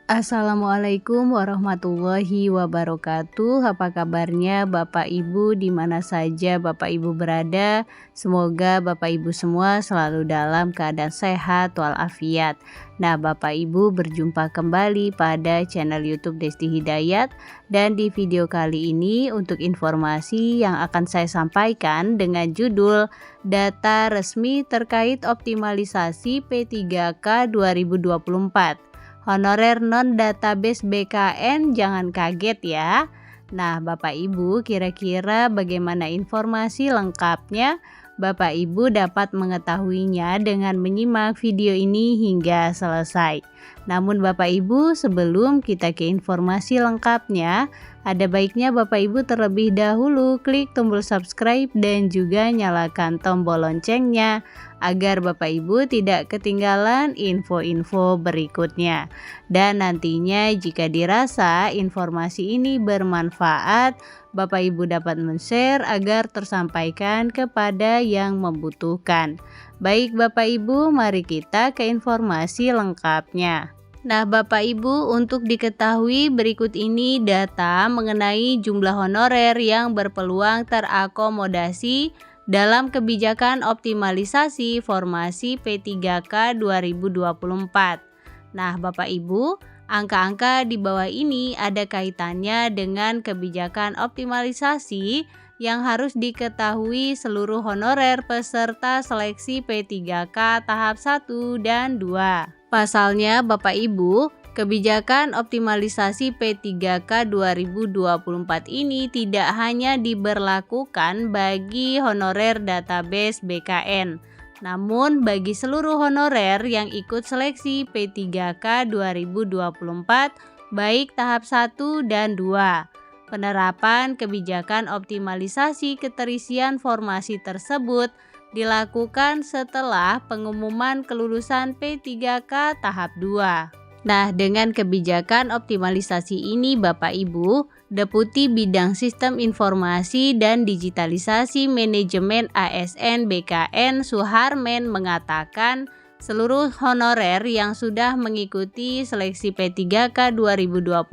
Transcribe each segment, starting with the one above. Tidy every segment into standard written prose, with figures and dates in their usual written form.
Assalamualaikum warahmatullahi wabarakatuh. Apa kabarnya Bapak Ibu di mana saja Bapak Ibu berada? Semoga Bapak Ibu semua selalu dalam keadaan sehat walafiat. Nah, Bapak Ibu berjumpa kembali pada channel YouTube Desti Hidayat, dan di video kali ini untuk informasi yang akan saya sampaikan dengan judul Data Resmi Terkait Optimalisasi P3K 2024. Honorer non-database BKN, jangan kaget ya. Nah, Bapak Ibu, kira-kira bagaimana informasi lengkapnya? Bapak Ibu dapat mengetahuinya dengan menyimak video ini hingga selesai. Namun Bapak Ibu, sebelum kita ke informasi lengkapnya, ada baiknya Bapak Ibu terlebih dahulu klik tombol subscribe dan juga nyalakan tombol loncengnya agar Bapak Ibu tidak ketinggalan info-info berikutnya. Dan nantinya jika dirasa informasi ini bermanfaat, Bapak Ibu dapat men-share agar tersampaikan kepada yang membutuhkan. Baik Bapak Ibu, mari kita ke informasi lengkapnya. Nah Bapak Ibu, untuk diketahui berikut ini data mengenai jumlah honorer yang berpeluang terakomodasi dalam kebijakan optimalisasi formasi P3K 2024. Nah Bapak Ibu, angka-angka di bawah ini ada kaitannya dengan kebijakan optimalisasi yang harus diketahui seluruh honorer peserta seleksi P3K tahap 1 dan 2. Pasalnya Bapak Ibu, kebijakan optimalisasi P3K 2024 ini tidak hanya diberlakukan bagi honorer database BKN, namun bagi seluruh honorer yang ikut seleksi P3K 2024 baik tahap 1 dan 2. Penerapan kebijakan optimalisasi keterisian formasi tersebut dilakukan setelah pengumuman kelulusan P3K tahap 2. Nah, dengan kebijakan optimalisasi ini Bapak Ibu, Deputi Bidang Sistem Informasi dan Digitalisasi Manajemen ASN BKN Suharmen mengatakan seluruh honorer yang sudah mengikuti seleksi P3K 2024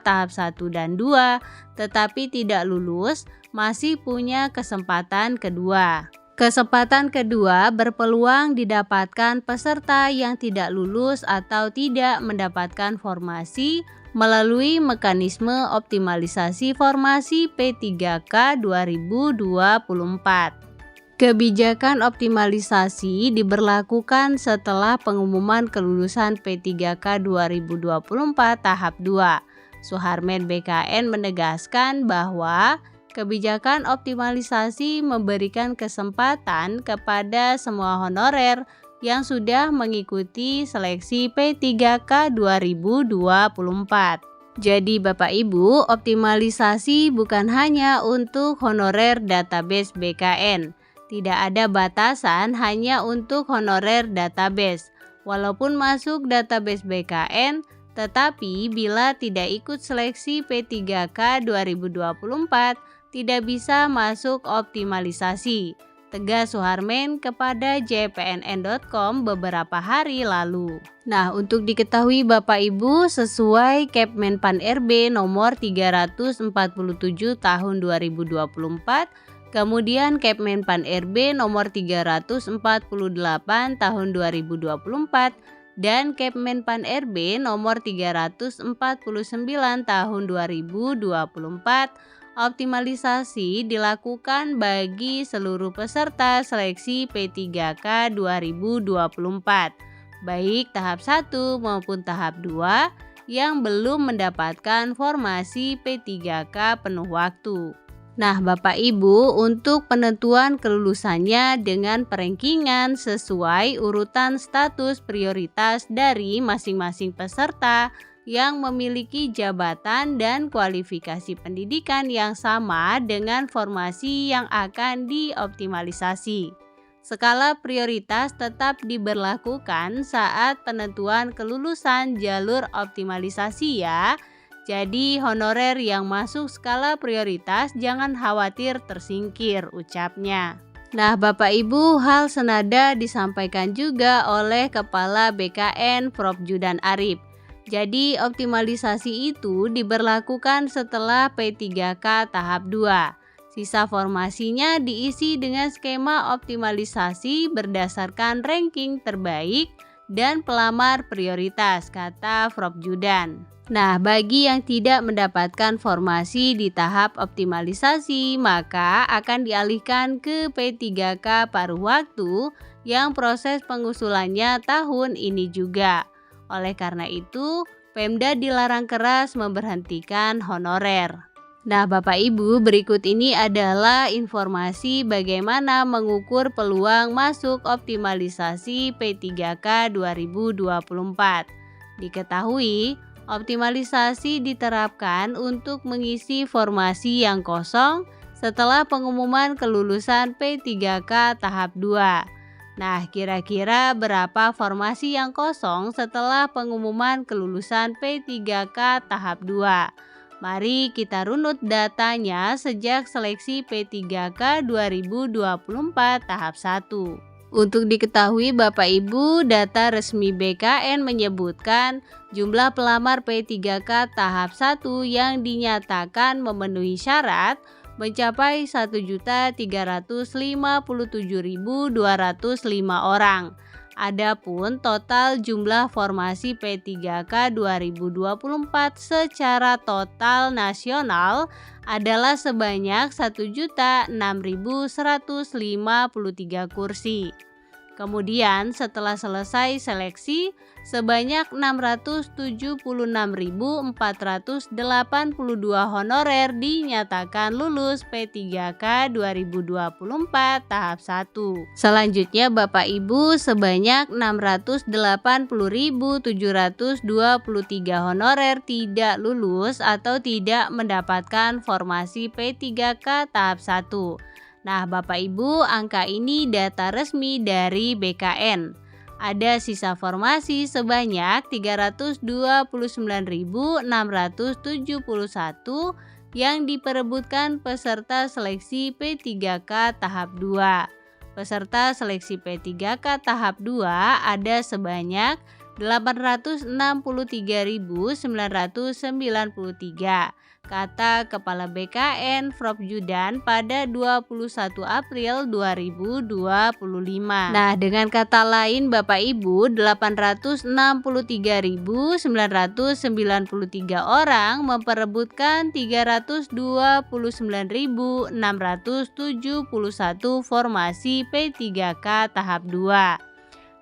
tahap 1 dan 2 tetapi tidak lulus masih punya kesempatan kedua. Kesempatan kedua berpeluang didapatkan peserta yang tidak lulus atau tidak mendapatkan formasi melalui mekanisme optimalisasi formasi P3K 2024. Kebijakan optimalisasi diberlakukan setelah pengumuman kelulusan P3K 2024 tahap 2. Suharmen BKN menegaskan bahwa kebijakan optimalisasi memberikan kesempatan kepada semua honorer yang sudah mengikuti seleksi P3K 2024. Jadi Bapak Ibu, optimalisasi bukan hanya untuk honorer database BKN. Tidak ada batasan hanya untuk honorer database. Walaupun masuk database BKN, tetapi bila tidak ikut seleksi P3K 2024, tidak bisa masuk optimalisasi, tegas Suharmen kepada jpnn.com beberapa hari lalu. Nah, untuk diketahui Bapak Ibu, sesuai Kepmenpan RB nomor 347 tahun 2024, kemudian Kepmenpan RB nomor 348 tahun 2024, dan Kepmenpan RB nomor 349 tahun 2024, optimalisasi dilakukan bagi seluruh peserta seleksi P3K 2024, baik tahap 1 maupun tahap 2 yang belum mendapatkan formasi P3K penuh waktu. Nah Bapak Ibu, untuk penentuan kelulusannya dengan perankingan sesuai urutan status prioritas dari masing-masing peserta yang memiliki jabatan dan kualifikasi pendidikan yang sama dengan formasi yang akan dioptimalisasi. Skala prioritas tetap diberlakukan saat penentuan kelulusan jalur optimalisasi ya. Jadi honorer yang masuk skala prioritas jangan khawatir tersingkir, ucapnya. Nah Bapak Ibu, hal senada disampaikan juga oleh Kepala BKN Prof. Judan Arif. Jadi optimalisasi itu diberlakukan setelah P3K tahap 2. Sisa formasinya diisi dengan skema optimalisasi berdasarkan ranking terbaik dan pelamar prioritas, kata Prof. Judan. Nah, bagi yang tidak mendapatkan formasi di tahap optimalisasi, maka akan dialihkan ke P3K paruh waktu yang proses pengusulannya tahun ini juga. Oleh karena itu, Pemda dilarang keras memberhentikan honorer. Nah, Bapak Ibu, berikut ini adalah informasi bagaimana mengukur peluang masuk optimalisasi P3K 2024. Diketahui, optimalisasi diterapkan untuk mengisi formasi yang kosong setelah pengumuman kelulusan P3K tahap 2. Nah, kira-kira berapa formasi yang kosong setelah pengumuman kelulusan P3K tahap 2? Mari kita runut datanya sejak seleksi P3K 2024 tahap 1. Untuk diketahui Bapak Ibu, data resmi BKN menyebutkan jumlah pelamar P3K tahap 1 yang dinyatakan memenuhi syarat mencapai 1.357.205 orang. Adapun total jumlah formasi P3K 2024 secara total nasional adalah sebanyak 1.006.153 kursi. Kemudian setelah selesai seleksi, sebanyak 676.482 honorer dinyatakan lulus P3K 2024 tahap 1. Selanjutnya Bapak Ibu, sebanyak 680.723 honorer tidak lulus atau tidak mendapatkan formasi P3K tahap 1. Nah, Bapak Ibu, angka ini data resmi dari BKN. Ada sisa formasi sebanyak 329.671 yang diperebutkan peserta seleksi P3K tahap 2. Peserta seleksi P3K tahap 2 ada sebanyak 863.993, kata Kepala BKN Prof. Judan pada 21 April 2025. Nah, dengan kata lain Bapak Ibu, 863.993 orang memperebutkan 329.671 formasi P3K tahap 2.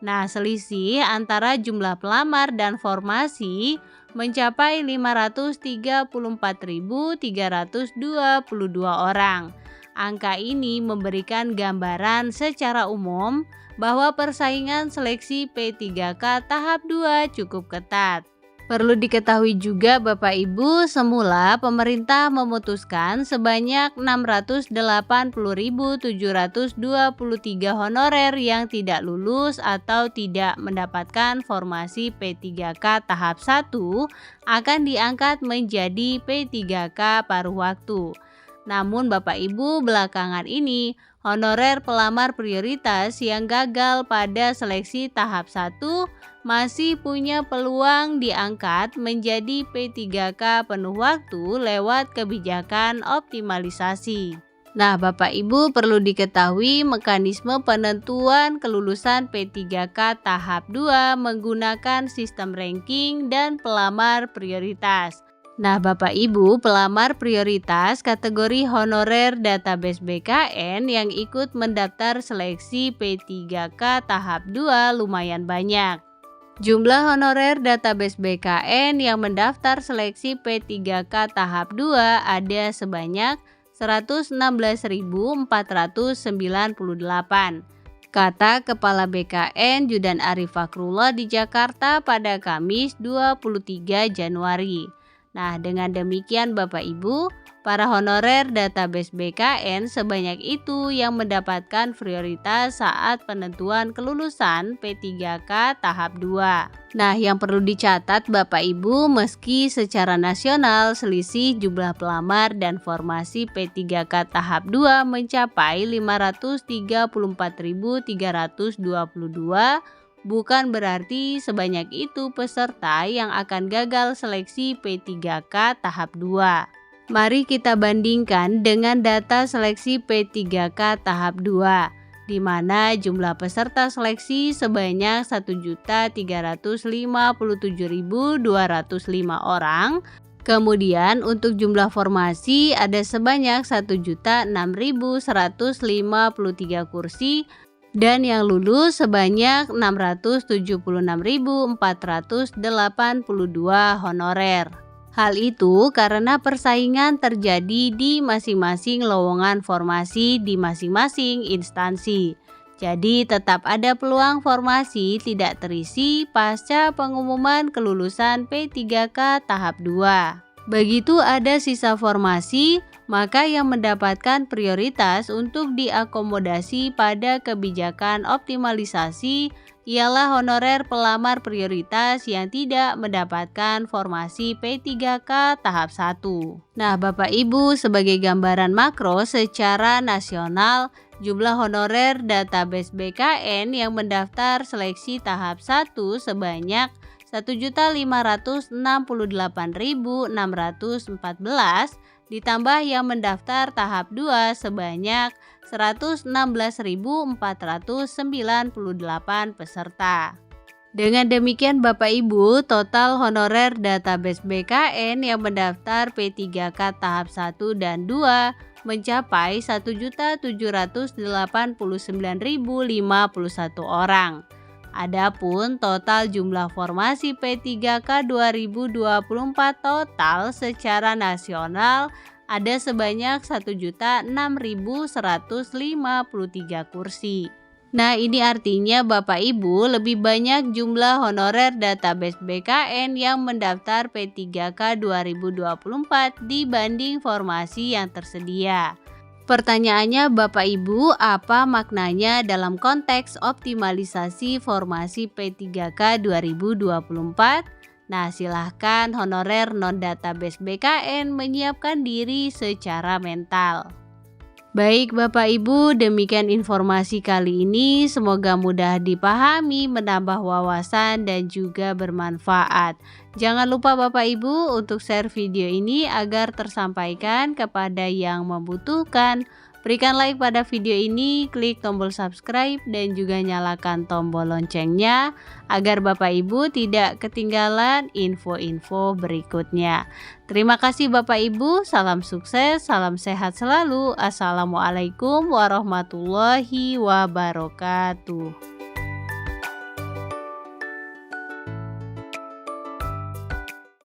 Nah, selisih antara jumlah pelamar dan formasi mencapai 534.322 orang. Angka ini memberikan gambaran secara umum bahwa persaingan seleksi P3K tahap 2 cukup ketat. Perlu diketahui juga Bapak Ibu, semula pemerintah memutuskan sebanyak 680.723 honorer yang tidak lulus atau tidak mendapatkan formasi P3K tahap 1 akan diangkat menjadi P3K paruh waktu. Namun Bapak Ibu, belakangan ini honorer pelamar prioritas yang gagal pada seleksi tahap 1 masih punya peluang diangkat menjadi P3K penuh waktu lewat kebijakan optimalisasi. Nah, Bapak Ibu, perlu diketahui mekanisme penentuan kelulusan P3K tahap 2 menggunakan sistem ranking dan pelamar prioritas. Nah, Bapak Ibu, pelamar prioritas kategori honorer database BKN yang ikut mendaftar seleksi P3K tahap 2 lumayan banyak. Jumlah honorer database BKN yang mendaftar seleksi P3K tahap 2 ada sebanyak 116.498, kata Kepala BKN Judan Arif Fakrullah di Jakarta pada Kamis 23 Januari. Nah, dengan demikian Bapak Ibu, para honorer database BKN sebanyak itu yang mendapatkan prioritas saat penentuan kelulusan P3K tahap 2. Nah, yang perlu dicatat Bapak Ibu, meski secara nasional selisih jumlah pelamar dan formasi P3K tahap 2 mencapai 534.322, bukan berarti sebanyak itu peserta yang akan gagal seleksi P3K tahap 2. Mari kita bandingkan dengan data seleksi P3K tahap 2, di mana jumlah peserta seleksi sebanyak 1.357.205 orang. Kemudian untuk jumlah formasi ada sebanyak 1.006.153 kursi dan yang lulus sebanyak 676.482 honorer. Hal itu karena persaingan terjadi di masing-masing lowongan formasi di masing-masing instansi. Jadi tetap ada peluang formasi tidak terisi pasca pengumuman kelulusan P3K tahap 2. Begitu ada sisa formasi, maka yang mendapatkan prioritas untuk diakomodasi pada kebijakan optimalisasi ialah honorer pelamar prioritas yang tidak mendapatkan formasi P3K tahap 1. Nah, Bapak Ibu, sebagai gambaran makro secara nasional, jumlah honorer database BKN yang mendaftar seleksi tahap 1 sebanyak 1.568.614 ditambah yang mendaftar tahap 2 sebanyak 116.498 peserta. Dengan demikian Bapak Ibu, total honorer database BKN yang mendaftar P3K tahap 1 dan 2 mencapai 1.789.051 orang. Adapun total jumlah formasi P3K 2024 total secara nasional ada sebanyak 1.006.153 kursi. Nah, ini artinya Bapak Ibu lebih banyak jumlah honorer database BKN yang mendaftar P3K 2024 dibanding formasi yang tersedia. Pertanyaannya Bapak Ibu, apa maknanya dalam konteks optimalisasi formasi P3K 2024? Nah, silahkan honorer non-database BKN menyiapkan diri secara mental. Baik Bapak Ibu, demikian informasi kali ini. Semoga mudah dipahami, menambah wawasan dan juga bermanfaat. Jangan lupa Bapak Ibu untuk share video ini agar tersampaikan kepada yang membutuhkan. Berikan like pada video ini, klik tombol subscribe dan juga nyalakan tombol loncengnya agar Bapak Ibu tidak ketinggalan info-info berikutnya. Terima kasih Bapak Ibu, salam sukses, salam sehat selalu. Assalamualaikum warahmatullahi wabarakatuh.